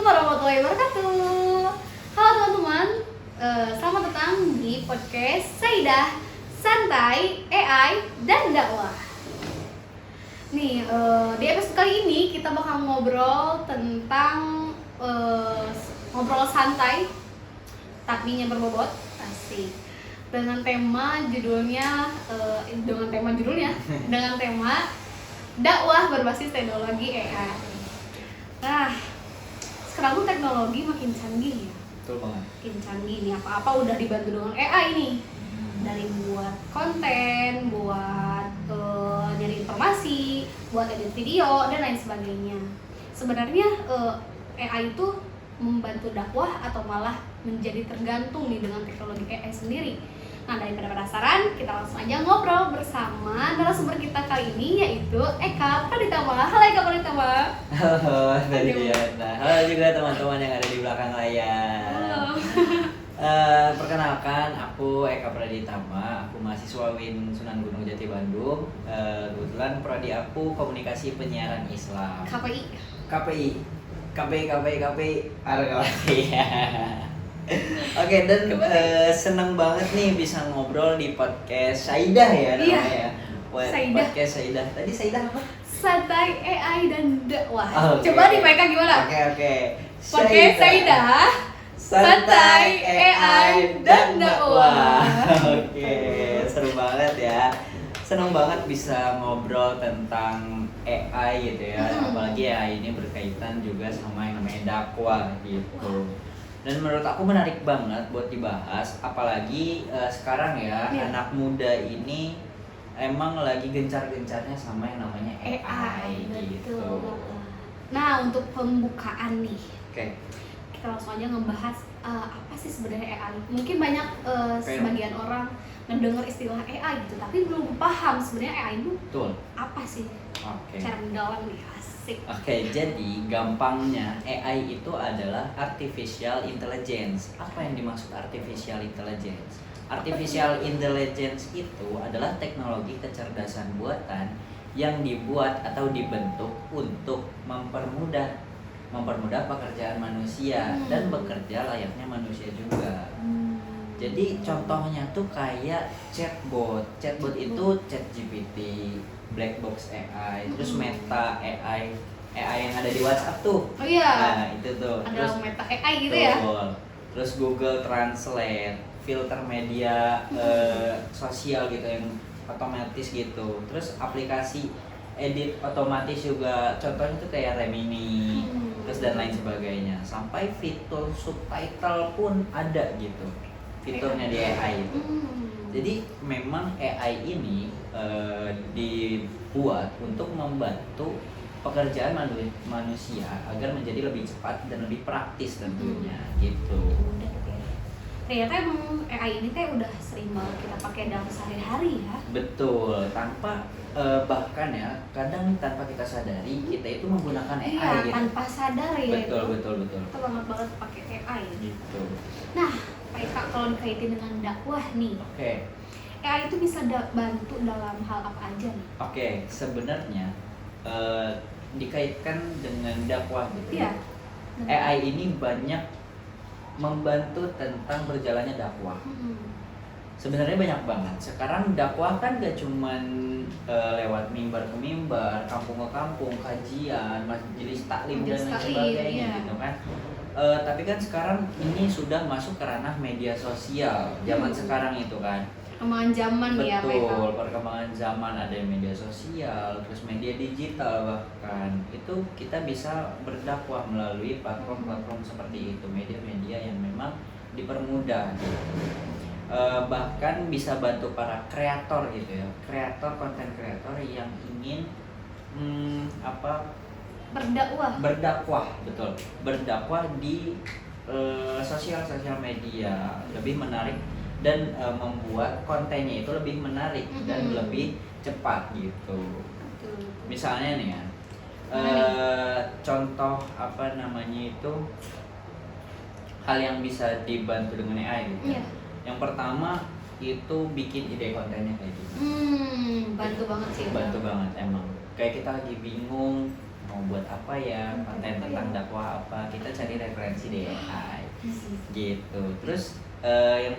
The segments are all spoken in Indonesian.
warahmatullahi wabarakatuh. Halo teman-teman, selamat datang di podcast Saidah, Santai, AI, dan Dakwah. Nih, di episode kali ini kita bakal ngobrol tentang ngobrol santai, tapi yang berbobot, asik. Dengan tema judulnya, dengan tema dakwah berbasis teknologi AI. Nah, sekarang tuh teknologi makin canggih ya. Betul banget. Makin canggih nih, apa-apa udah dibantu dengan AI nih. Dari buat konten, buat nyari informasi, buat edit video dan lain sebagainya. Sebenarnya AI itu membantu dakwah atau malah menjadi tergantung nih dengan teknologi AI sendiri. Nah, daripada penasaran, kita langsung aja ngobrol bersama narasumber kita kali ini, yaitu Eka Praditama. Halo Eka Praditama. Halo dari Diana. Halo juga teman-teman yang ada di belakang layar. Halo. Perkenalkan, aku Eka Praditama. Aku mahasiswa UIN Sunan Gunung Jati Bandung. Kebetulan prodi aku Komunikasi Penyiaran Islam. KPI. Oke, dan seneng banget nih bisa ngobrol di podcast Saidah ya namanya. Saidah. Podcast Saidah. Tadi Saidah apa? Santai, AI, dan dakwah. Okay. Coba nih Eka gimana? Oke. Podcast Saidah, Santai, AI, dan dakwah. Oke, seru banget ya. Seneng banget bisa ngobrol tentang AI gitu ya. Apalagi AI ini berkaitan juga sama yang namanya dakwah gitu. Dan menurut aku menarik banget buat dibahas, apalagi sekarang ya, anak muda ini emang lagi gencar-gencarnya sama yang namanya AI gitu. Betul. Nah, untuk pembukaan nih, Oke. kita langsung aja ngebahas apa sih sebenarnya AI. Mungkin banyak sebagian orang mendengar istilah AI gitu, tapi belum paham sebenarnya AI itu Betul. apa sih. Oke. Cara mendalam nih, asik. Oke, jadi gampangnya AI itu adalah artificial intelligence. Apa yang dimaksud artificial intelligence? Artificial intelligence itu adalah teknologi kecerdasan buatan yang dibuat atau dibentuk untuk mempermudah pekerjaan manusia dan bekerja layaknya manusia juga. Jadi contohnya tuh kayak chatbot. Chatbot itu ChatGPT, Blackbox AI, terus Meta AI yang ada di WhatsApp tuh. Oh iya. Nah, itu tuh. Ada Terus Meta AI gitu ya. Terus Google Translate, filter media sosial gitu yang otomatis gitu. Terus aplikasi edit otomatis juga, contohnya tuh kayak Remini, terus dan lain sebagainya. Sampai fitur subtitle pun ada gitu. Fiturnya di AI itu. Jadi memang AI ini dibuat untuk membantu pekerjaan manusia agar menjadi lebih cepat dan lebih praktis tentunya gitu. Ternyata emang AI ini udah sering banget kita pakai dalam sehari-hari ya. Betul, tanpa bahkan ya kadang tanpa kita sadari kita itu menggunakan AI gitu. Tanpa sadar ya. Betul. Kita banget pakai AI Gitu. Nah, Pak Eka, kalau dikaitin dengan dakwah nih, Oke. AI itu bisa bantu dalam hal apa aja nih? Oke, sebenarnya dikaitkan dengan dakwah gitu. Iya. AI ini banyak membantu tentang berjalannya dakwah. Sebenarnya banyak banget. Sekarang dakwah kan gak cuman lewat mimbar ke mimbar, kampung ke kampung, kajian, majelis taklim dan lain sebagainya gitu kan. Tapi kan sekarang ini sudah masuk ke ranah media sosial. Zaman sekarang itu kan. Perkembangan zaman ya, Pak Eka. Betul, perkembangan zaman, ada media sosial, terus media digital bahkan. Itu kita bisa berdakwah melalui platform-platform seperti itu, media-media yang memang dipermudah gitu. Bahkan bisa bantu para kreator gitu ya, konten kreator yang ingin berdakwah, betul, berdakwah di sosial media lebih menarik dan membuat kontennya itu lebih menarik dan lebih cepat gitu. Misalnya nih ya, contoh apa namanya itu hal yang bisa dibantu dengan AI gitu. Yang pertama itu bikin ide kontennya kayak gitu. Bantu banget sih. Bantu banget emang. Kayak kita lagi bingung mau buat apa ya, konten tentang dakwah apa, kita cari referensi di AI gitu. Terus yang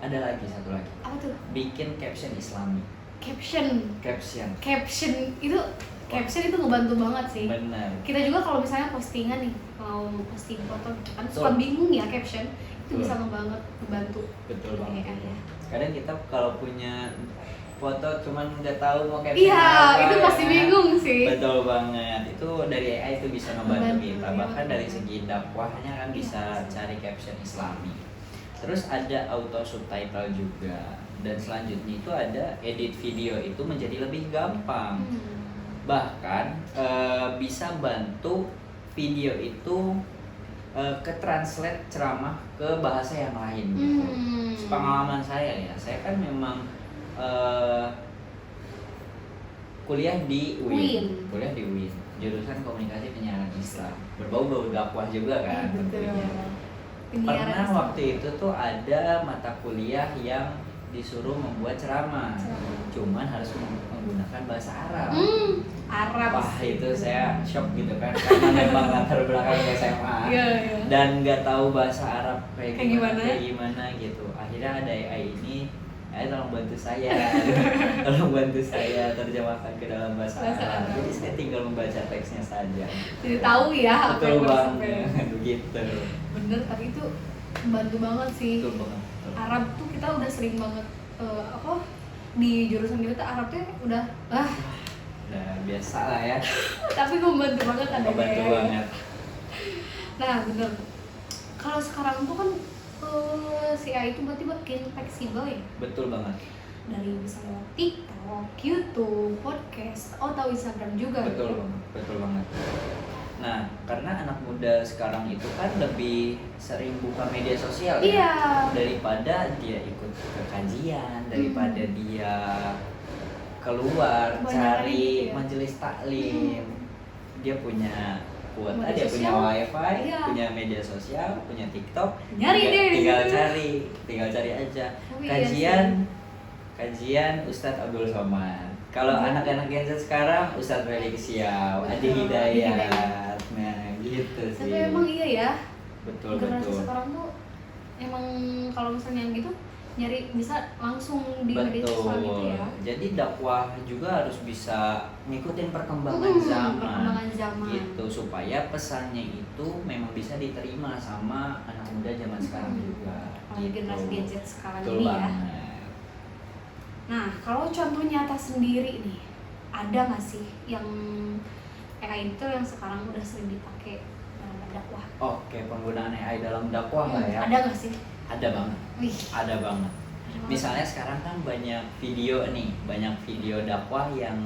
ada lagi satu lagi, Apa tuh? bikin caption Islami. Caption itu ngebantu banget sih. Benar. Kita juga kalau misalnya postingan nih, mau posting foto gitu kan suka Betul. bingung ya caption, itu Betul. bisa ngebantu. Betul Dari banget. AI ya. Kadang kita kalau punya foto cuman nggak tahu mau caption Iya, apa itu ya pasti kan? bingung sih. Betul banget. Itu dari AI itu bisa ngebantu Ngebantu, kita. iya, Bahkan dari betul. segi dakwahnya kan Iya, bisa pasti. cari caption Islami. Terus ada auto subtitle juga. Dan selanjutnya itu ada edit video itu menjadi lebih gampang. Bahkan bisa bantu video itu ke translate ceramah ke bahasa yang lain gitu. Pengalaman saya ya, saya kan memang kuliah di UIN, jurusan komunikasi penyiaran Islam, berbau-bau dakwah juga kan tentunya. Pernah waktu itu tuh ada mata kuliah yang disuruh membuat ceramah, cuman harus menggunakan bahasa Arab. Arab. Wah itu saya shock gitu kan, karena memang latar belakang SMA dan nggak tahu bahasa Arab kayak gimana gitu. Akhirnya ada AI ini, tolong bantu saya, tolong bantu saya terjemahkan ke dalam bahasa Arab. Jadi saya tinggal membaca teksnya saja. Jadi tahu ya apa Betul yang mau banget, disampaikan. begitu. Bener, tapi itu membantu banget sih. Betul banget. Arab tuh kita udah sering banget di jurusan kita tuh Arab tuh udah Udah biasa lah ya. tapi membantu banget ada Membantu AI. banget. Nah bener, kalau sekarang tuh kan si AI itu berarti makin fleksibel ya, Betul banget. dari misalnya TikTok, YouTube, podcast, tahu Instagram juga. Betul ya? banget. Betul banget. Nah, karena anak muda sekarang itu kan lebih sering buka media sosial ya, Iya. daripada dia ikut ke kajian, daripada dia keluar Kebanyakan cari gitu ya. majelis taklim. Dia punya kuota, Media dia punya sosial. wifi, Iya. punya media sosial, punya TikTok. Nyari deh di tinggal situ. cari aja. Tapi iya Kajian Ustadz Abdul Somad. Kalau anak-anak Gen Z sekarang Ustadz Felix Xiao, Adi Betul, Hidayat. Nah, gitu sih. Tapi emang iya ya, Betul. generasi sekarang tuh emang kalau misalnya gitu nyari bisa langsung di media sosial gitu ya. Jadi dakwah juga harus bisa ngikutin perkembangan Perkembangan zaman. gitu, supaya pesannya itu memang bisa diterima sama anak muda zaman sekarang juga. Apalagi Gitu. generasi Gen Z sekarang Betul ini ya. banget. Nah, kalau contoh nyata sendiri nih, ada nggak sih yang AI itu yang sekarang udah sering dipakai dalam dakwah? Oke, penggunaan AI dalam dakwah lah ya. Ada nggak sih? Ada banget. Wih, Ada banget. Misalnya sekarang kan banyak video dakwah yang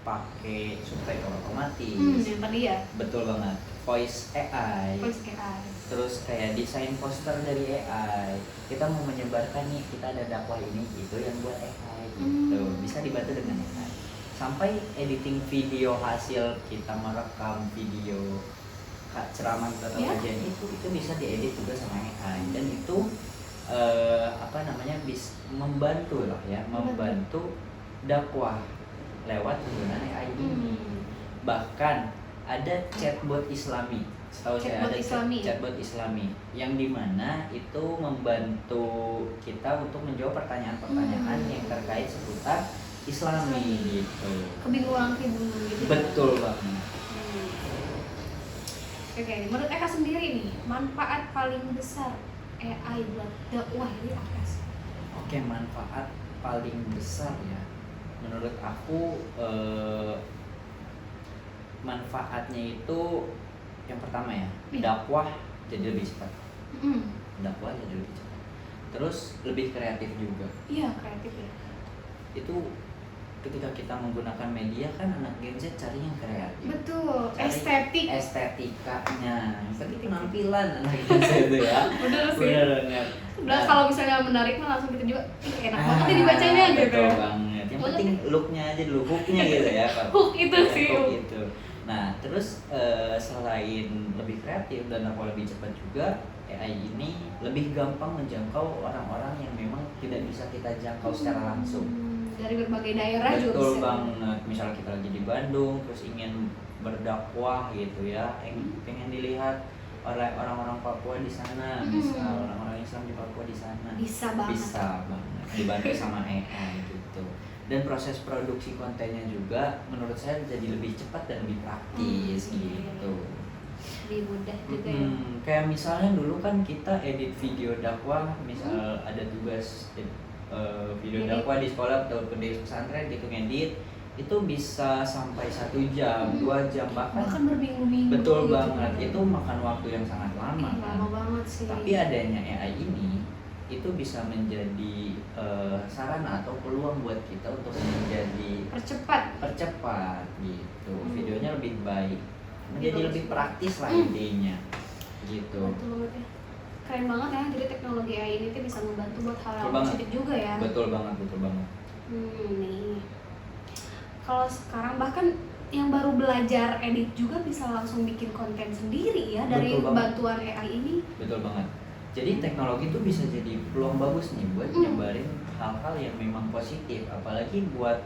pakai subtitle otomatis. yang tadi ya, Betul banget. Voice AI. voice AI. Terus kayak desain poster dari AI. Kita mau menyebarkan nih, kita ada dakwah ini gitu yang buat AI gitu. Bisa dibantu dengan AI. Sampai editing video hasil kita merekam video ceramah atau kajian itu bisa diedit juga sama AI, dan itu bisa membantu lah ya, membantu dakwah lewat penggunaan AI ini. Bahkan ada chatbot Islami, setahu saya ada chatbot Islami yang dimana itu membantu kita untuk menjawab pertanyaan-pertanyaan yang terkait seputar Islami gitu. Kebingungan gitu. Betul banget. Oke, menurut Eka sendiri nih, manfaat paling besar AI buat dakwah ini apa sih? Oke, manfaat paling besar ya, menurut aku manfaatnya itu yang pertama ya, dakwah jadi lebih cepat. Dakwah jadi lebih cepat. Terus lebih kreatif juga. Iya, kreatif ya. Itu ketika kita menggunakan media kan anak Gen Z cari yang kreatif. Betul, Cari estetikanya, seperti penampilan anak Gen Z itu ya. Bener sih. Bener banget. Udah kalau misalnya menarik mah langsung kita juga, enak banget nih dibacanya gitu. Betul banget. Yang penting looknya aja dulu, hooknya gitu ya. Hook itu sih. Hook itu. Nah, terus selain lebih kreatif dan lebih cepat juga, AI ini lebih gampang menjangkau orang-orang yang memang tidak bisa kita jangkau secara langsung. Dari berbagai daerah juga Betul bisa. banget. Misal kita lagi di Bandung, terus ingin berdakwah gitu ya, pengen dilihat oleh orang-orang Papua di sana, misal orang-orang Islam di Papua di sana, Bisa banget. dibantu sama AI gitu. Dan proses produksi kontennya juga menurut saya jadi lebih cepat dan lebih praktis gitu. Lebih mudah juga ya. Kayak misalnya dulu kan kita edit video dakwah, misal ada tugas video dakwah di sekolah atau di pesantren gitu, ngedit itu bisa sampai 1 jam, 2 jam bahkan berminggu-minggu. Betul gitu banget, kan. itu makan waktu yang sangat lama kan. Lama banget sih. Tapi adanya AI ini itu bisa menjadi sarana atau peluang buat kita untuk menjadi percepat gitu. Videonya lebih baik, menjadi lebih praktis lah intinya gitu. Betul banget ya. Keren banget ya, jadi teknologi AI ini tuh bisa membantu buat hal yang positif juga ya. Betul banget. Nih. Kalau sekarang bahkan yang baru belajar edit juga bisa langsung bikin konten sendiri ya dari bantuan AI ini. Betul banget. Jadi teknologi itu bisa jadi peluang bagus nih buat nyebarin hal-hal yang memang positif, apalagi buat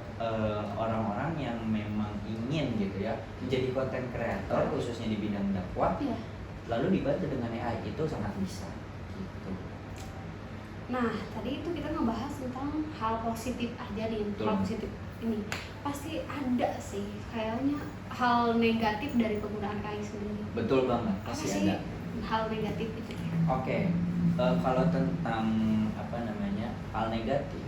orang-orang yang memang ingin gitu ya menjadi konten kreator khususnya di bidang dakwah. Lalu dibantu dengan AI itu sangat bisa gitu. Nah, tadi itu kita ngebahas tentang hal positif aja nih. Hal positif ini pasti ada sih kayaknya hal negatif dari penggunaan AI sendiri. Betul banget, pasti ada hal negatif itu. Oke. Kalau tentang hal negatif,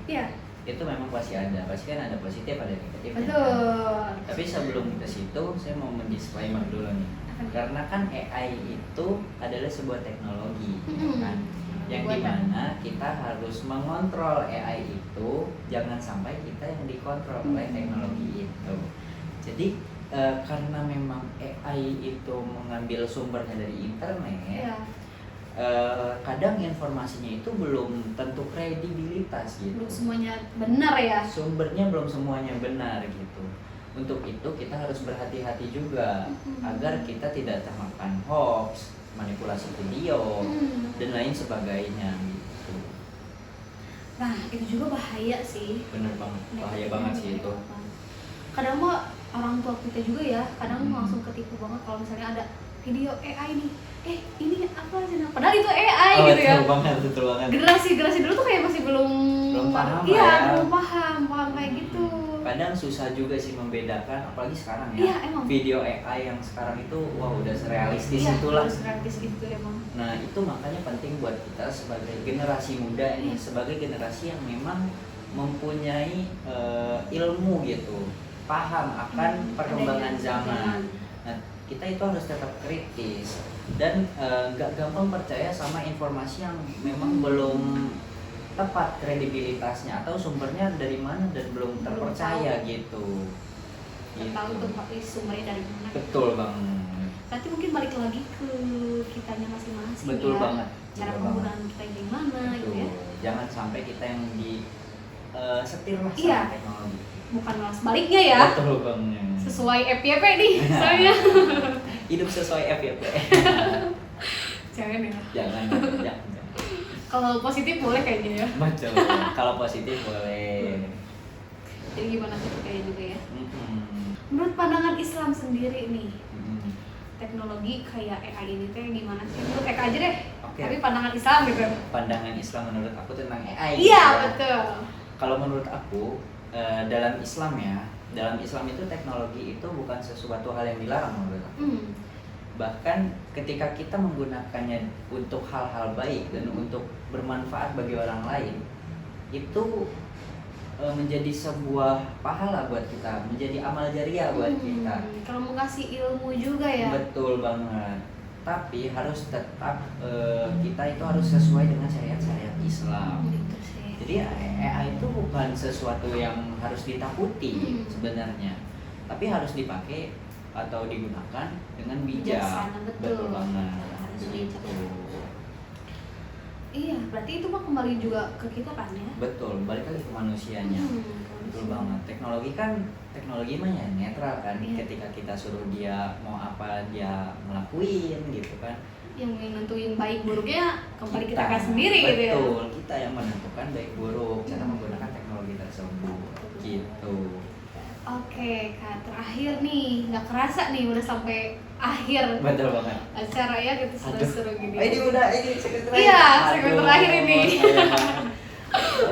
itu memang pasti ada. Pasti kan ada positif, ada negatif. Betul. Tapi sebelum ke situ, saya mau mendisclaimer dulu nih. Karena kan AI itu adalah sebuah teknologi, kan? Yang dimana kita harus mengontrol AI itu, jangan sampai kita yang dikontrol oleh teknologi itu. Jadi karena memang AI itu mengambil sumbernya dari internet, kadang informasinya itu belum tentu kredibilitas gitu. Belum semuanya benar ya. Sumbernya belum semuanya benar gitu. Untuk itu kita harus berhati-hati juga agar kita tidak termakan hoax, manipulasi video dan lain sebagainya gitu. Nah, itu juga bahaya sih. Bener banget, bahaya banget sih itu. Kadang mah orang tua kita juga ya, kadang langsung ketipu banget kalau misalnya ada video AI nih. Ini apa sih? Padahal itu AI gitu ya. Betul banget. Generasi dulu tuh kayak masih belum paham. Belum paham kayak gitu. Kadang susah juga sih membedakan, apalagi sekarang ya. Emang. Video AI yang sekarang itu udah serealistis itulah. Serealistis itu emang. Nah, itu makanya penting buat kita sebagai generasi muda ini, sebagai generasi yang memang mempunyai ilmu gitu, paham akan perkembangan zaman. Nah, kita itu harus tetap kritis dan nggak gampang percaya sama informasi yang memang belum tepat kredibilitasnya atau sumbernya dari mana dan belum terpercaya gitu. Tahu tuh sumbernya dari mana. Betul banget. Berarti mungkin balik lagi ke kitanya masing-masing. Betul ya. banget. Cara penggunaan kita gimana gitu ya. Jangan sampai kita yang setir lah sama teknologi. Bukan malah sebaliknya ya. Betul banget. Sesuai FYP nih soalnya. Hidup sesuai FYP. Jangan ya. Jangan. Kalau positif boleh kayaknya ya. Macam. Kalau positif boleh. Jadi gimana tuh kayaknya juga ya. Menurut pandangan Islam sendiri nih, teknologi kayak AI ini tuh gimana sih? Menurut Eka aja deh. Tapi pandangan Islam gitu. Pandangan Islam menurut aku tentang AI. Iya, betul. Kalau menurut aku dalam Islam ya, dalam Islam itu teknologi itu bukan sesuatu hal yang dilarang menurut aku. Bahkan ketika kita menggunakannya untuk hal-hal baik dan untuk bermanfaat bagi orang lain, itu menjadi sebuah pahala buat kita, menjadi amal jariah buat kita. Kalau mau kasih ilmu juga ya. Betul banget. Tapi harus tetap kita itu harus sesuai dengan syariat-syariat Islam. Jadi AI itu bukan sesuatu yang harus ditakuti sebenarnya, tapi harus dipakai atau digunakan dengan bijak. Betul banget. Harus bijak. Iya, berarti itu mah kembali juga ke kita kan ya? Betul, balik lagi ke manusianya. Betul banget. Teknologi mah ya netral kan. Ketika kita suruh dia mau apa dia ngelakuin gitu kan. Yang nentuin baik buruknya kembali kita kan sendiri gitu ya. Betul, kita yang menentukan baik buruk cara menggunakan teknologi tersebut. Gitu. Oke, Oke, Kak, terakhir nih, nggak kerasa nih udah sampai akhir Betul banget. acara ya, gitu seru-seru gini. Oh, ini segmen terakhir. Iya, segmen terakhir ini.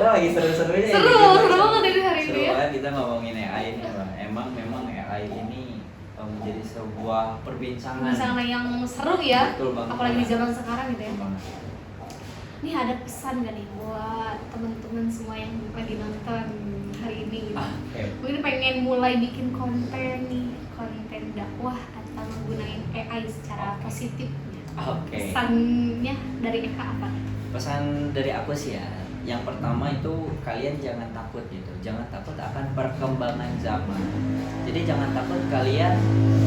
Lagi seru-serunya. Seru banget ini hari Seru ini ya. banget kita ngomongin AI ini, Bang. Memang AI ini menjadi sebuah perbincangan. Misalnya yang seru ya, Betul banget. apalagi di zaman sekarang gitu ya. Betul banget. Nih ada pesan gak nih buat teman-teman semua yang lagi nonton hari ini gitu. Mungkin pengen mulai bikin konten nih, konten dakwah atau menggunakan AI secara positif. Oke. Pesannya dari Eka apa? Pesan dari aku sih ya, yang pertama itu kalian jangan takut gitu, jangan takut akan perkembangan zaman. Jadi jangan takut kalian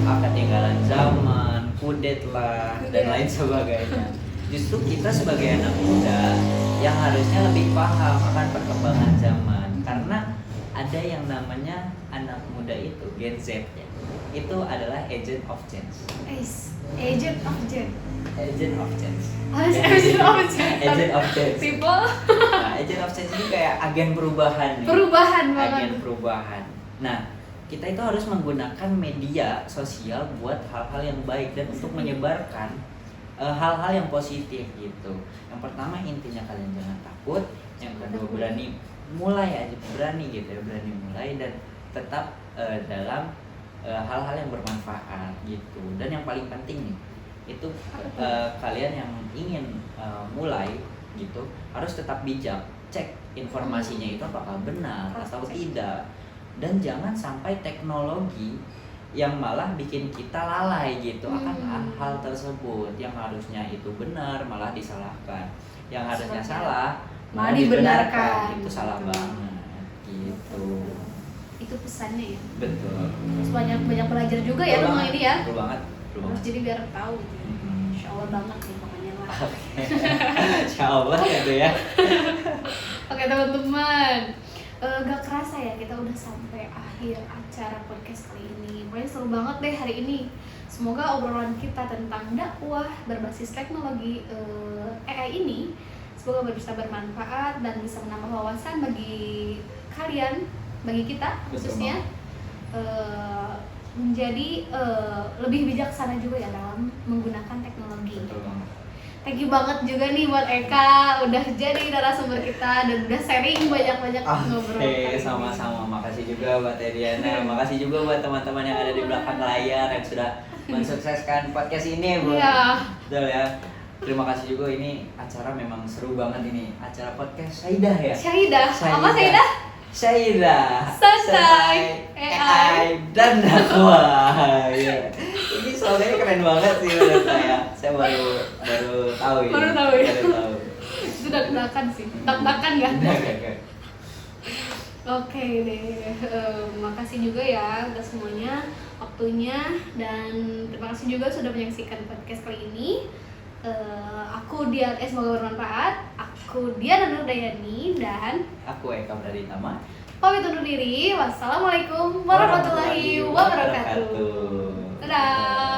akan ketinggalan zaman, kudet lah dan lain sebagainya. Justru kita sebagai anak muda yang harusnya lebih paham akan perkembangan zaman, karena ada yang namanya anak muda itu Gen Z ya, itu adalah agent of change. Agent of change. Agent of change. Agent of change. Agent of change. People. Nah, agent of change ini kayak agen perubahan nih. Perubahan banget. Agen perubahan. Nah, kita itu harus menggunakan media sosial buat hal-hal yang baik dan untuk menyebarkan hal-hal yang positif gitu. Yang pertama intinya kalian jangan takut. Yang kedua berani mulai aja, berani gitu ya, berani mulai dan tetap dalam hal-hal yang bermanfaat gitu. Dan yang paling penting nih itu kalian yang ingin mulai gitu harus tetap bijak, cek informasinya itu apakah benar atau tidak, dan jangan sampai teknologi yang malah bikin kita lalai gitu akan hal tersebut. Yang harusnya itu benar malah disalahkan, yang harusnya salah malah dibenarkan. Itu salah banget gitu. Itu pesannya ya. Betul. Terus banyak belajar juga ya tentang ini ya. Betul banget. Terus jadi biar tahu. Insya Allah banget nih pokoknya lah. Insya Allah gitu ya. Oke teman-teman, gak kerasa ya kita udah sampai akhir acara podcast kali ini. Pokoknya seru banget deh hari ini. Semoga obrolan kita tentang dakwah berbasis teknologi AI ini semoga bisa bermanfaat dan bisa menambah wawasan bagi kalian, bagi kita khususnya, menjadi lebih bijaksana juga ya dalam menggunakan teknologi. Betul banget. Thank you banget juga nih buat Eka udah jadi narasumber kita dan udah sharing banyak-banyak ngobrol. Oke, sama-sama. Makasih juga buat Ediana. Makasih juga buat teman-teman yang ada di belakang layar yang sudah mensukseskan podcast ini, Bu. Iya. Betul ya. Terima kasih juga, ini acara memang seru banget ini. Acara podcast Saidah ya? Syahidah. Apa Syahidah? Saidah. Santai AI dan dakwah. Ya. Ini slogannya keren banget sih menurut saya. Saya baru tahu ini. Baru tahu ya? Baru tahu. Itu dak-dakan sih. Dak-dakan ya? Oke deh. Makasih juga ya untuk semuanya waktunya, dan terima kasih juga sudah menyaksikan podcast kali ini. Aku Dian, semoga bermanfaat. Aku Diana Nurdayani dan aku Eka Praditama. pamit undur diri. Wassalamualaikum warahmatullahi wabarakatuh. Dadah.